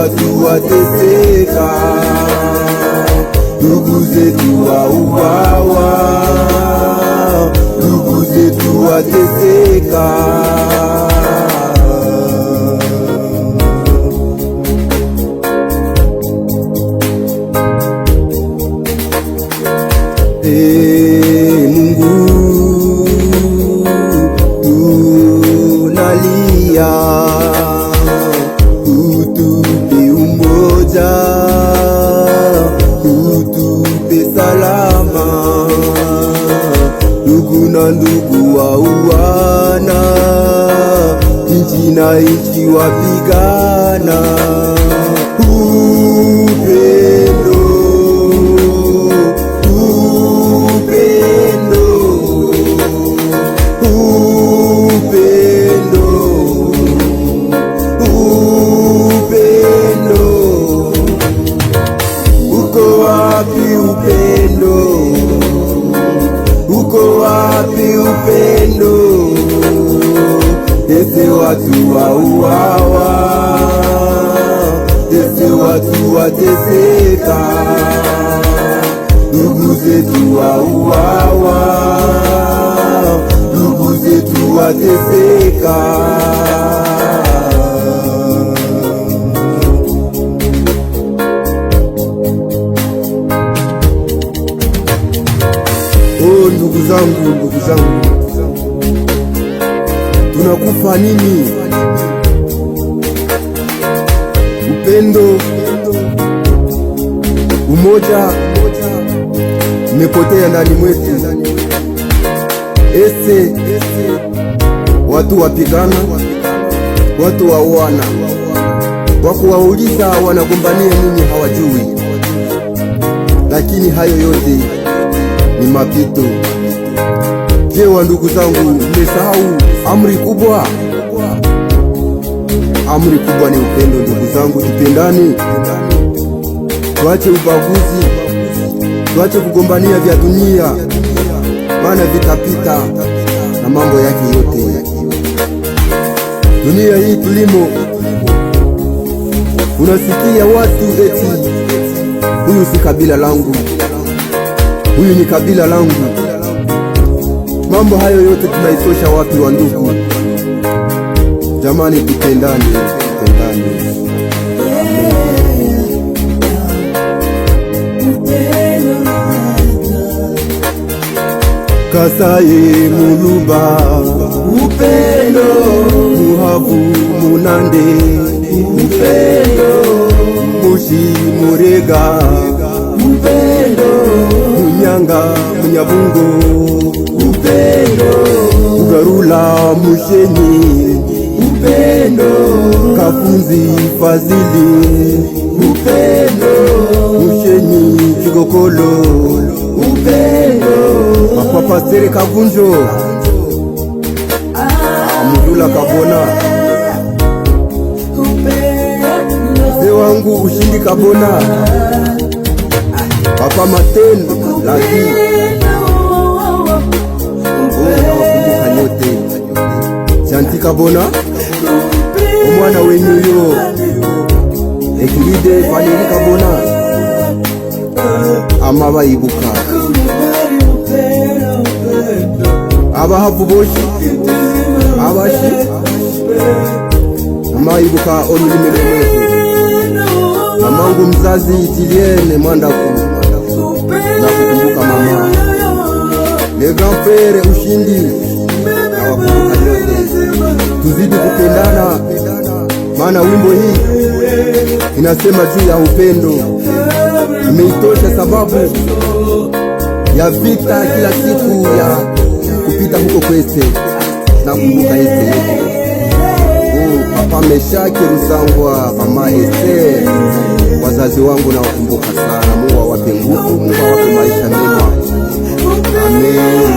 watu wateseka, ndugu zetu wauawa, ndugu zetu wateseka. Mungu tunalia, utupe umoja, utupe salama. Ndugu na ndugu wauana, nchi na nchi wapigana. Uko wapi upendo? Ese watu wauawa, ese watu wateseka, ndugu zetu wauawa, ndugu zetu wateseka. Ndugu zangu, tunakufa nini? Upendo, umoja umepotea ndani mwetu. Ese watu wapigana, watu wauana, kwa kuwauliza wanagombania nini hawajui. Lakini hayo yote ni mapito. Je, wa ndugu zangu, mmesahau amri kubwa? Amri kubwa ni upendo. Ndugu zangu, tupendane, tuache ubaguzi, tuache kugombania vya dunia, maana vitapita na mambo yake yote. Dunia hii tulimo, unasikia watu eti huyu si kabila langu, huyu ni kabila langu. Mambo hayo yote tunaitosha wapi wa ndugu? Jamani, tupendane, tupendane. Kasaye Muluba, upendo. Muhavu Munande, upendo. Mushi Murega, upendo. Munyanga Munyabungo, upendo. Ugarula Mushenyi, upendo. Kafunzi Fazili, upendo. Mushenyi Chigokolo, upendo. Papa Sere Kavunjo, Mudula Kabona, mzee wangu Ushindi Kabona, Papa Matendo Lagi, nawakumbuka nyote. Janti Kabona, umwana wenyu yo, Ekilide Valeri Kabona, amabayibuka. Abahavu boshi, abashi, amayibuka olulimi lwetu. Mamangu mzazi Itiliene Mwandaku, nakukumbuka mama. Le grand frère Ushindi, nawakumbuka nyote. Tuzidi kupendana, maana wimbo hii inasema juu ya upendo. Imeitosha sababu ya vita kila siku ya kupita huko kwese. Nakumbuka ese Papa Meshaki Rusangwa, Mama Ese, wazazi wangu nawakumbuka sana. Mungu awape nguvu, Mungu awape maisha mema. Amen.